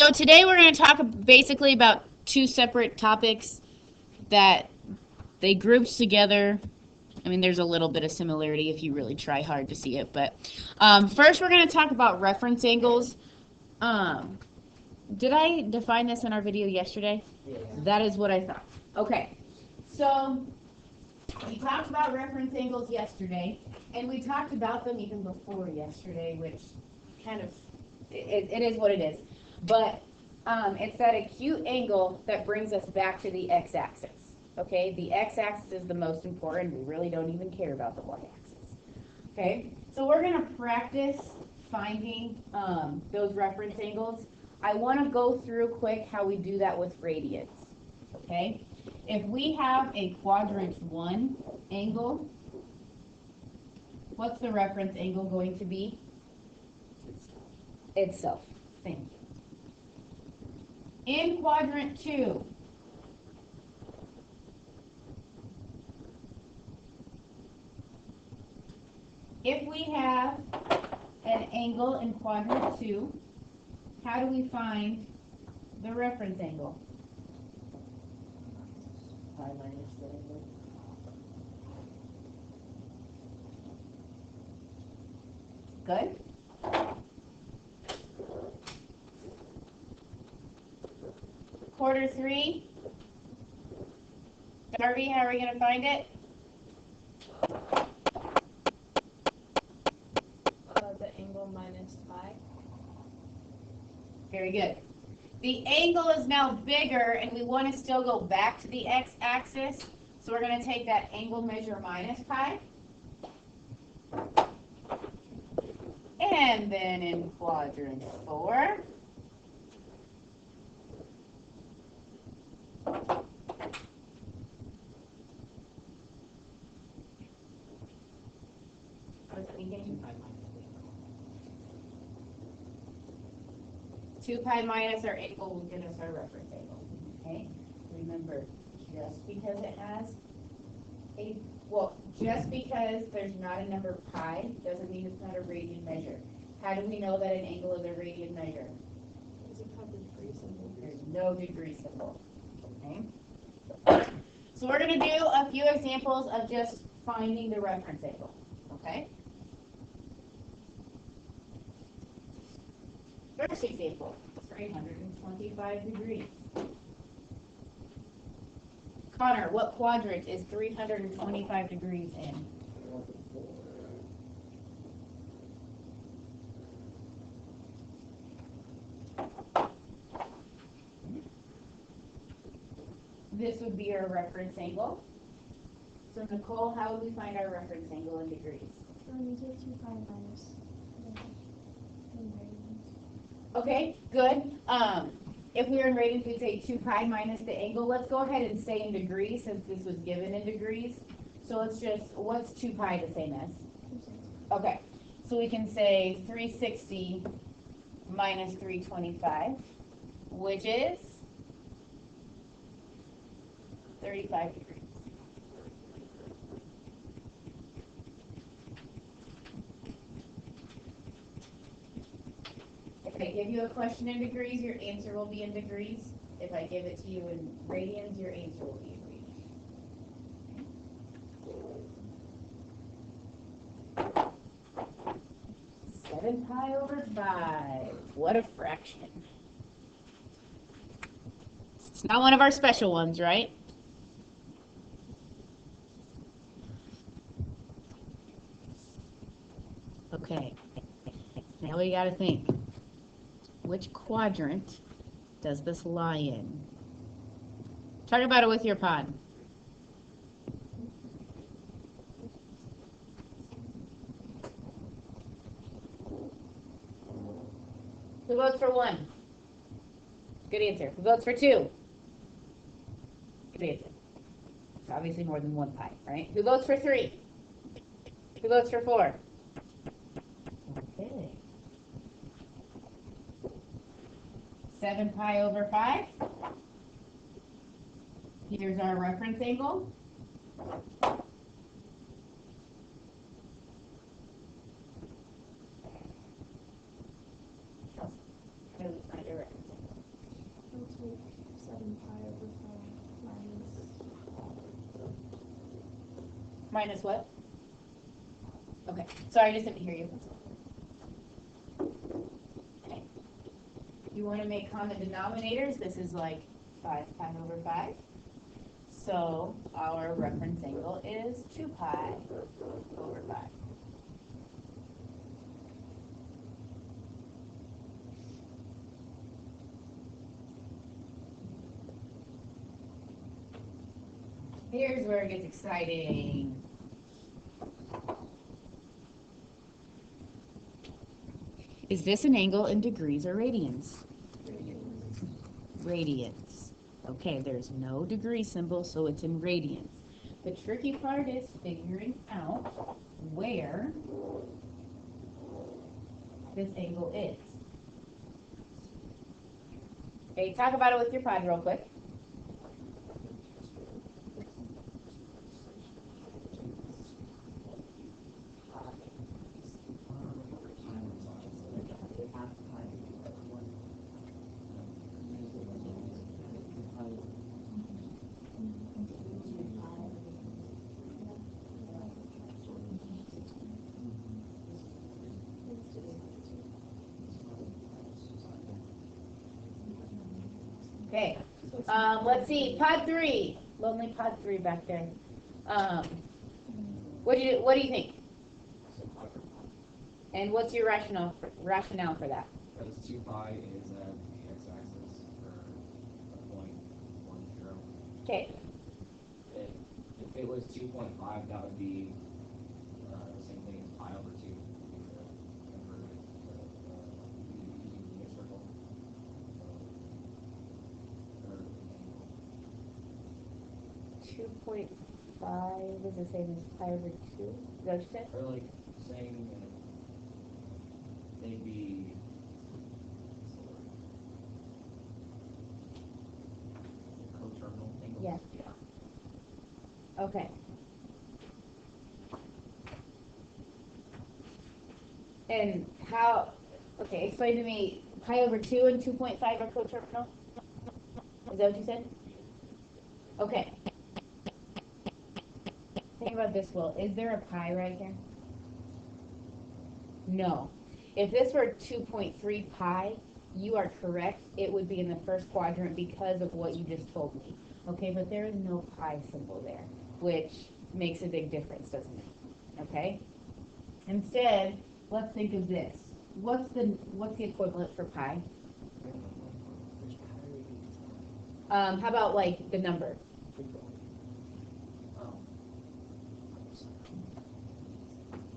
So today we're going to talk basically about two separate topics that they grouped together. I mean, there's a little bit of similarity if you really try hard to see it. But first, we're going to talk about reference angles. Um, did I define this in our video yesterday? Yeah. That is what I thought. Okay. So we talked about reference angles yesterday, and we talked about them even before yesterday, which kind of, it is what it is. But it's that acute angle that brings us back to the x-axis. Okay, the x-axis is the most important. We really don't even care about the y-axis. Okay, so we're going to practice finding those reference angles. I want to go through quick how we do that with radians. Okay, if we have a quadrant 1 angle, what's the reference angle going to be? Itself. Thank you. In quadrant 2, if we have an angle in quadrant 2, how do we find the reference angle? Pi minus the angle. Good. Quarter 3. Darby, how are we going to find it? The angle minus pi. Very good. The angle is now bigger, and we want to still go back to the x-axis. So we're going to take that angle measure minus pi. And then in quadrant 4, I was thinking 2 pi minus our angle will give us our reference angle. Okay? Remember, just because it has just because there's not a number pi doesn't mean it's not a radian measure. How do we know that an angle is a radian measure? Does it have a degree symbol? There's no degree symbol. Okay? So we're going to do a few examples of just finding the reference angle. Okay? First example, 325 degrees. Connor, what quadrant is 325 degrees in? This would be our reference angle. So Nicole, how would we find our reference angle in degrees? You take 2 pi minus. Okay, good. If we were in radians, we'd say 2 pi minus the angle. Let's go ahead and say in degrees since this was given in degrees. So let's just, what's 2 pi the same as? 260. Okay, so we can say 360 minus 325, which is 35 degrees. If I give you a question in degrees, your answer will be in degrees. If I give it to you in radians, your answer will be in radians. 7 pi over 5. What a fraction. It's not one of our special ones, right? Okay. Now we got to think. Which quadrant does this lie in? Talk about it with your pod. Who votes for 1? Good answer. Who votes for 2? Good answer. It's obviously more than 1 pi, right? Who votes for 3? Who votes for 4? Okay. 7 pi over 5. Here's our reference angle. Minus what? Okay, sorry, I just didn't hear you. Okay. You want to make common denominators? This is like 5 pi over 5. So our reference angle is 2 pi over 5. Here's where it gets exciting. Is this an angle in degrees or radians? Radians. Okay, there's no degree symbol, so it's in radians. The tricky part is figuring out where this angle is. Okay, talk about it with your pod real quick. Okay, let's see, pod 3, lonely pod 3 back there. What do you think? And what's your rationale for that? Because 2 pi is at the x-axis for a point 1, 0. Okay. If it was 2.5, that would be the same thing as pi over 2. Using the circle. Or 2.5 is the same as pi over 2. Is that what you said? Or like saying they'd be coterminal angles. Yeah. Okay. And how, okay, explain to me, pi over 2 and 2.5 are coterminal? Is that what you said? Okay. Think about this, Will. Is there a pi right here? No. If this were 2.3 pi, you are correct. It would be in the first quadrant because of what you just told me. Okay, but there is no pi symbol there, which makes a big difference, doesn't it? Okay? Instead, let's think of this. What's the equivalent for pi? How about like the number?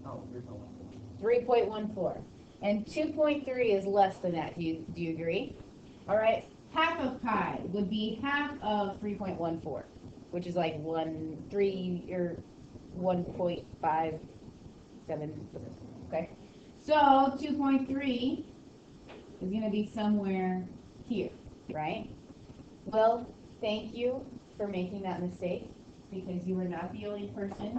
Oh, 3.14. And 2.3 is less than that. Do you agree? All right. Half of pi would be half of 3.14, which is like 1.3 or 1.57. Okay. So 2.3 is going to be somewhere here, right? Well, thank you for making that mistake, because you were not the only person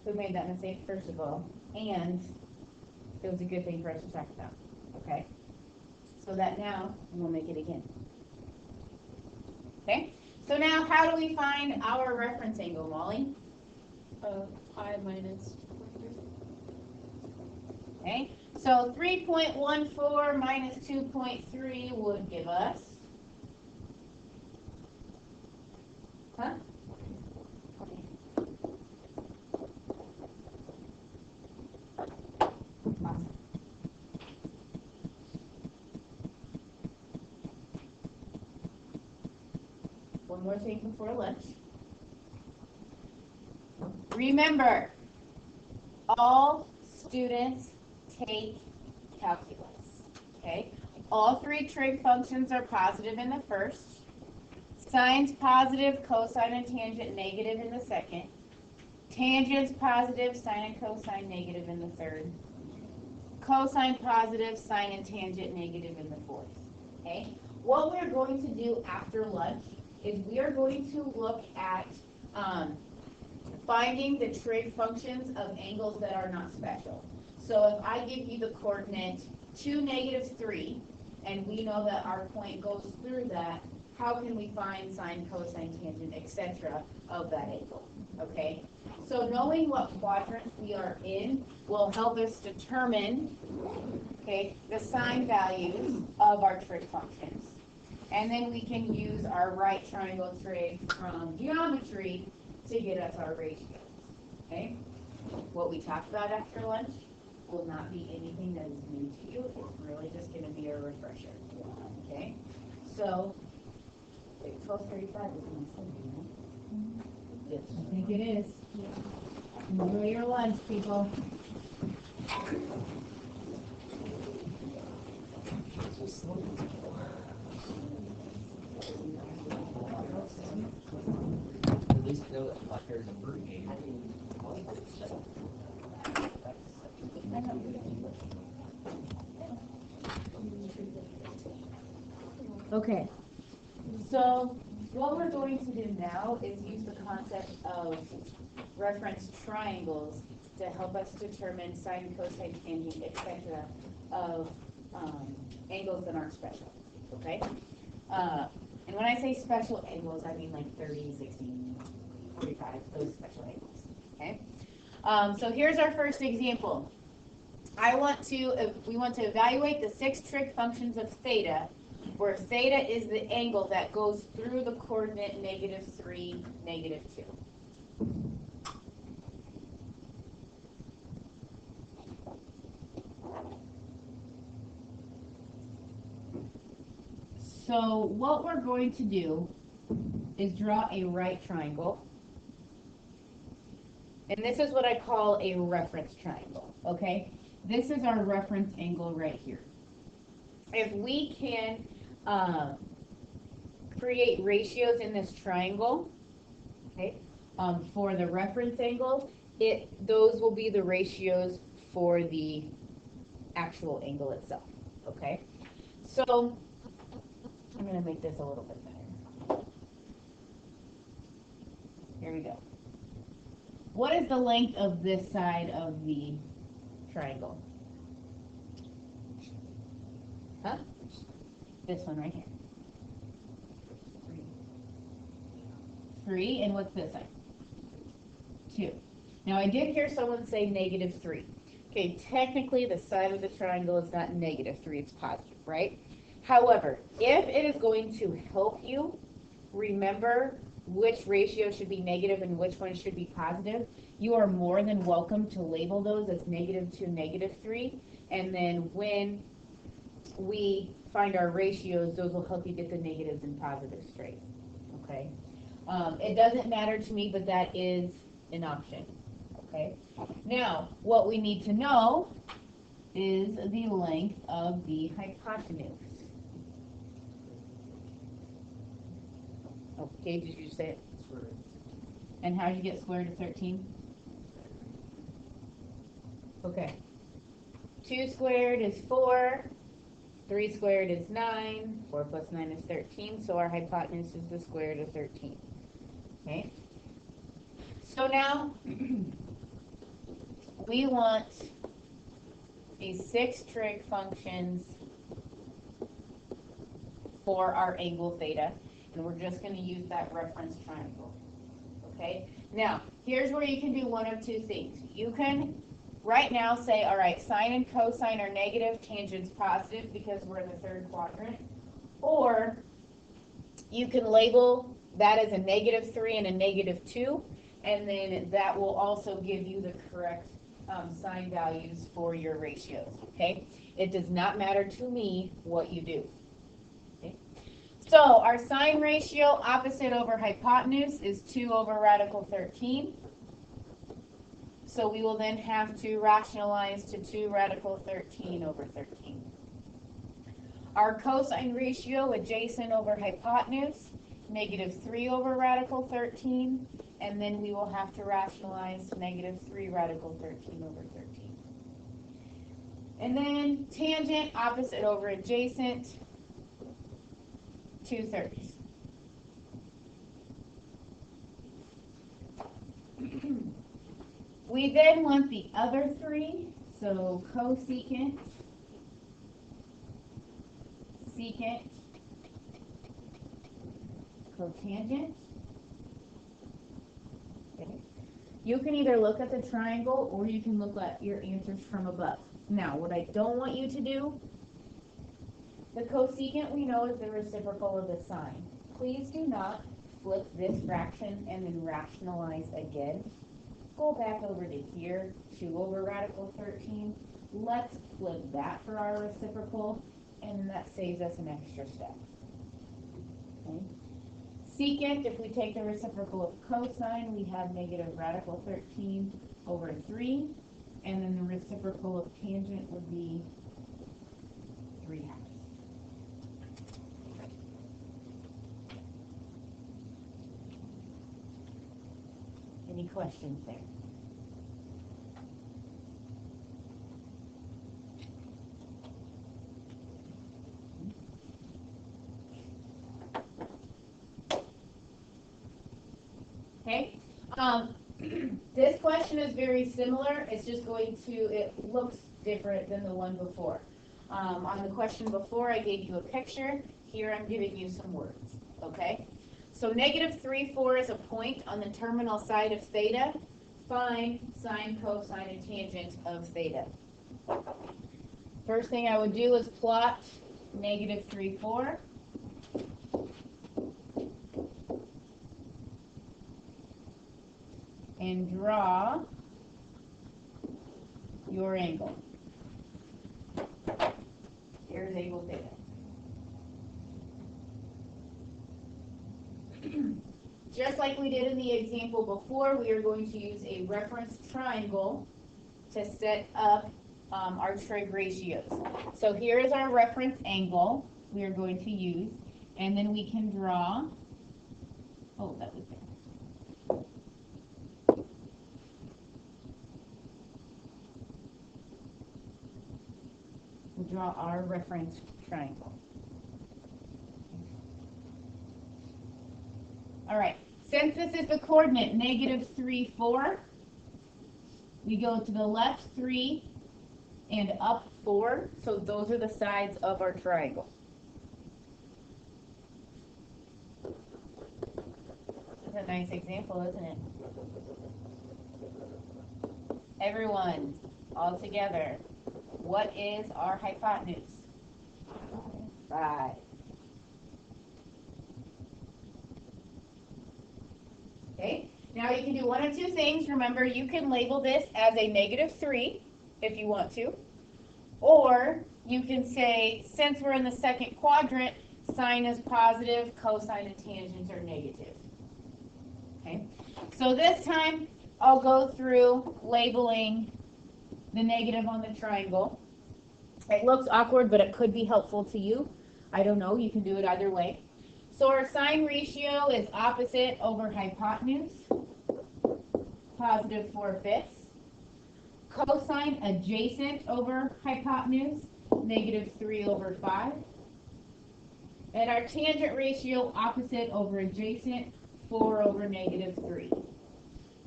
who made that mistake, first of all, and it was a good thing for us to talk about, okay? So that now, we'll make it again. Okay, so now how do we find our reference angle, Molly? Pi minus 2.3. Okay, so 3.14 minus 2.3 would give us, huh? Awesome. One more thing before lunch. Remember, all students take calculus, okay? All three trig functions are positive in the first. Sine's positive, cosine and tangent negative in the second. Tangent's positive, sine and cosine negative in the third. Cosine positive, sine and tangent negative in the fourth, okay? What we're going to do after lunch is we are going to look at finding the trig functions of angles that are not special. So if I give you the coordinate 2, -3, and we know that our point goes through that, how can we find sine, cosine, tangent, etc. of that angle? Okay, So knowing what quadrant we are in will help us determine, okay, the sign values of our trig functions. And then we can use our right triangle trig from geometry to get us our ratios, okay? What we talked about after lunch will not be anything that is new to you. It's really just going to be a refresher, okay? So, 12:35 is my Sunday, right? Yes. I think it is. Enjoy your lunch, people. At least know that there's a bird game. Okay, so what we're going to do now is use the concept of reference triangles to help us determine sine, cosine, tangent, etc. of angles that aren't special, okay? And when I say special angles, I mean like 30, 60, 45, those special angles, okay? So here's our first example. We want to evaluate the 6 trig functions of theta, where theta is the angle that goes through the coordinate -3, -2. So what we're going to do is draw a right triangle. And this is what I call a reference triangle, okay? This is our reference angle right here. If we can create ratios in this triangle, okay, for the reference angle, those will be the ratios for the actual angle itself, okay? So I'm going to make this a little bit better. Here we go. What is the length of this side of the triangle? Huh? This one right here. 3, and what's this side? 2. Now I did hear someone say -3. Okay, technically the side of the triangle is not -3, it's positive, right? However, if it is going to help you remember which ratio should be negative and which one should be positive, you are more than welcome to label those as -2, -3, and then when we find our ratios, those will help you get the negatives and positives straight, okay? It doesn't matter to me, but that is an option, okay? Now, what we need to know is the length of the hypotenuse. Okay, did you say it? And how did you get square root of 13? Okay. 2 squared is 4. 3 squared is 9. 4 plus 9 is 13. So our hypotenuse is the square root of 13. Okay. So now we want these 6 trig functions for our angle theta. And we're just going to use that reference triangle. Okay? Now, here's where you can do one of 2 things. You can right now say, all right, sine and cosine are negative, tangent's positive because we're in the 3rd quadrant. Or you can label that as a -3 and a -2, and then that will also give you the correct sign values for your ratios. Okay? It does not matter to me what you do. So our sine ratio opposite over hypotenuse is 2 over radical 13. So we will then have to rationalize to 2 radical 13 over 13. Our cosine ratio adjacent over hypotenuse, -3 over radical 13. And then we will have to rationalize to -3 radical 13 over 13. And then tangent opposite over adjacent, 2/3. We then want the other 3, so cosecant, secant, cotangent. Okay. You can either look at the triangle or you can look at your answers from above. Now, what I don't want you to do, the cosecant we know is the reciprocal of the sine. Please do not flip this fraction and then rationalize again. Go back over to here, 2 over radical 13. Let's flip that for our reciprocal, and that saves us an extra step. Okay. Secant, if we take the reciprocal of cosine, we have negative radical 13 over 3, and then the reciprocal of tangent would be 3/2. Any questions there? Okay. This question is very similar. It's just going to, it looks different than the one before. On the question before, I gave you a picture. Here I'm giving you some words. Okay. So negative 3,4 is a point on the terminal side of theta. Find sine, cosine, and tangent of theta. First thing I would do is plot negative 3,4. And draw your angle. Here's angle theta. Just like we did in the example before, we are going to use a reference triangle to set up our trig ratios. So here is our reference angle we are going to use, and then we can draw, oh, that was there. We'll draw our reference triangle. All right, since this is the coordinate negative 3,4, we go to the left 3 and up 4, so those are the sides of our triangle. This is a nice example, isn't it? Everyone, all together, what is our hypotenuse? 5. Okay, now you can do one of two things. Remember, you can label this as a negative 3 if you want to, or you can say, since we're in the second quadrant, sine is positive, cosine and tangents are negative. Okay, so this time I'll go through labeling the negative on the triangle. It looks awkward, but it could be helpful to you. I don't know, you can do it either way. So our sine ratio is opposite over hypotenuse, positive 4/5. Cosine adjacent over hypotenuse, negative 3/5. And our tangent ratio opposite over adjacent, 4 over negative 3.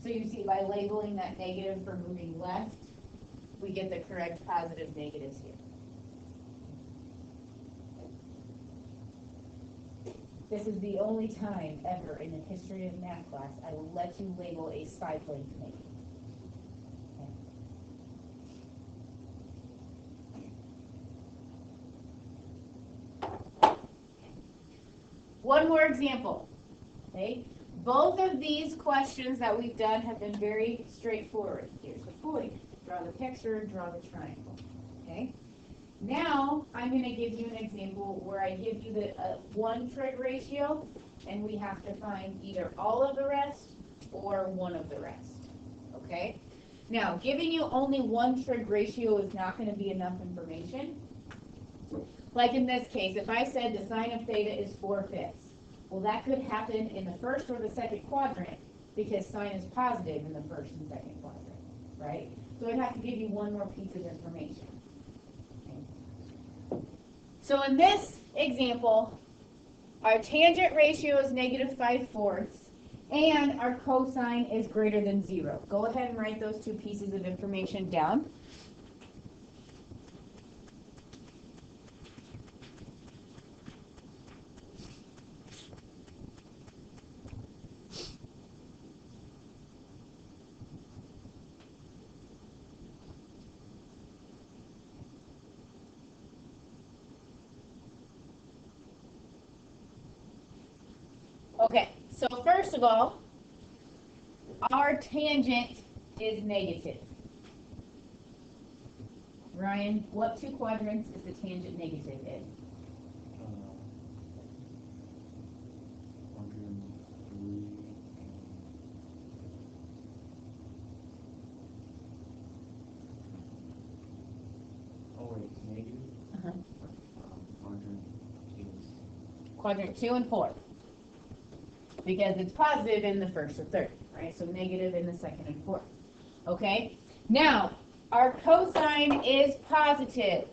So you see by labeling that negative for moving left, we get the correct positive negatives here. This is the only time ever in the history of math class I will let you label a side length negative. Okay. One more example. Okay. Both of these questions that we've done have been very straightforward. Here's the point. Draw the picture, draw the triangle. Okay. Now, I'm going to give you an example where I give you the one trig ratio, and we have to find either all of the rest or one of the rest. Okay? Now, giving you only one trig ratio is not going to be enough information. Like in this case, if I said the sine of theta is 4/5, well, that could happen in the first or the second quadrant because sine is positive in the first and second quadrant, right? So I'd have to give you one more piece of information. So in this example, our tangent ratio is negative 5/4, and our cosine is greater than 0. Go ahead and write those two pieces of information down. Okay, so first of all, our tangent is negative. Ryan, what two quadrants is the tangent negative in? 103. Oh wait, it's negative. Uh-huh. Quadrant is Quadrant 2 and 4. Because it's positive in the first or third, right? So negative in the second and fourth. Okay? Now, our cosine is positive.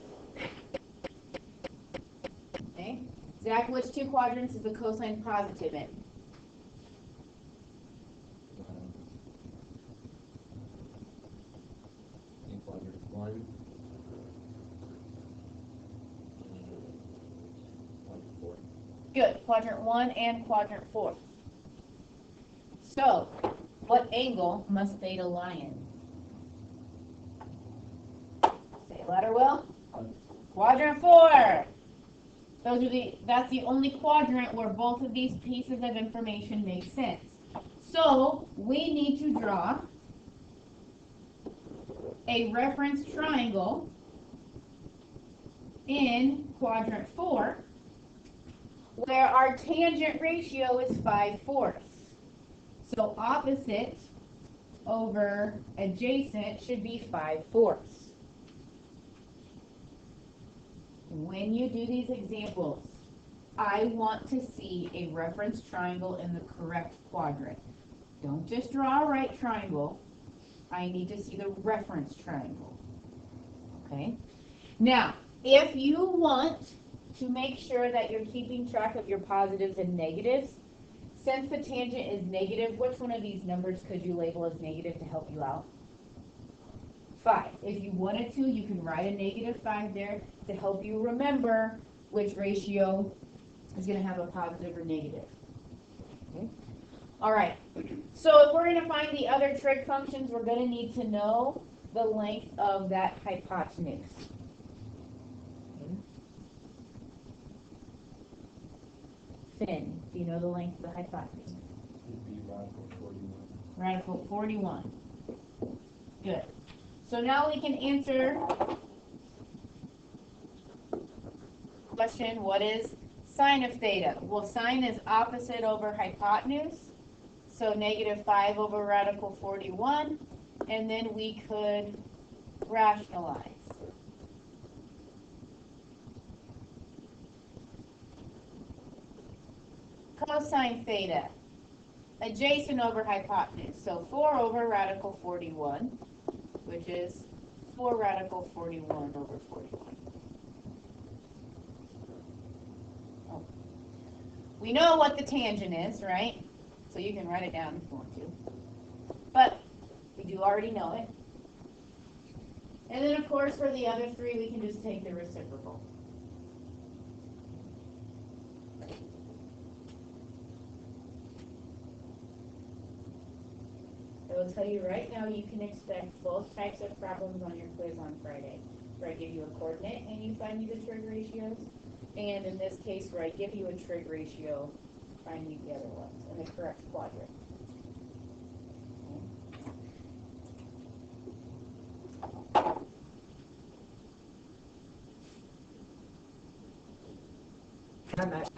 Okay? Zach, which two quadrants is the cosine positive in? in quadrant 1. Quadrant 4. Good. Quadrant 1 and quadrant 4. So, what angle must theta lie in? Say it louder, Will. Quadrant 4. That's the only quadrant where both of these pieces of information make sense. So, we need to draw a reference triangle in quadrant 4 where our tangent ratio is 5/4. So opposite over adjacent should be 5/4. When you do these examples, I want to see a reference triangle in the correct quadrant. Don't just draw a right triangle. I need to see the reference triangle. Okay? Now, if you want to make sure that you're keeping track of your positives and negatives, since the tangent is negative, which one of these numbers could you label as negative to help you out? 5. If you wanted to, you can write a -5 there to help you remember which ratio is going to have a positive or negative. Okay. All right. So if we're going to find the other trig functions, we're going to need to know the length of that hypotenuse. Okay. Finn, do you know the length of the hypotenuse? Would be radical 41. Radical 41. Good. So now we can answer question, what is sine of theta? Well, sine is opposite over hypotenuse, so -5 over radical 41, and then we could rationalize. Cosine theta, adjacent over hypotenuse, so 4 over radical 41, which is 4 radical 41 over 41. Oh. We know what the tangent is, right? So you can write it down if you want to. But we do already know it. And then, of course, for the other three, we can just take the reciprocal. I will tell you right now, you can expect both types of problems on your quiz on Friday, where I give you a coordinate and you find me the trig ratios, and in this case, where I give you a trig ratio, find me the other ones in the correct quadrant. I'm not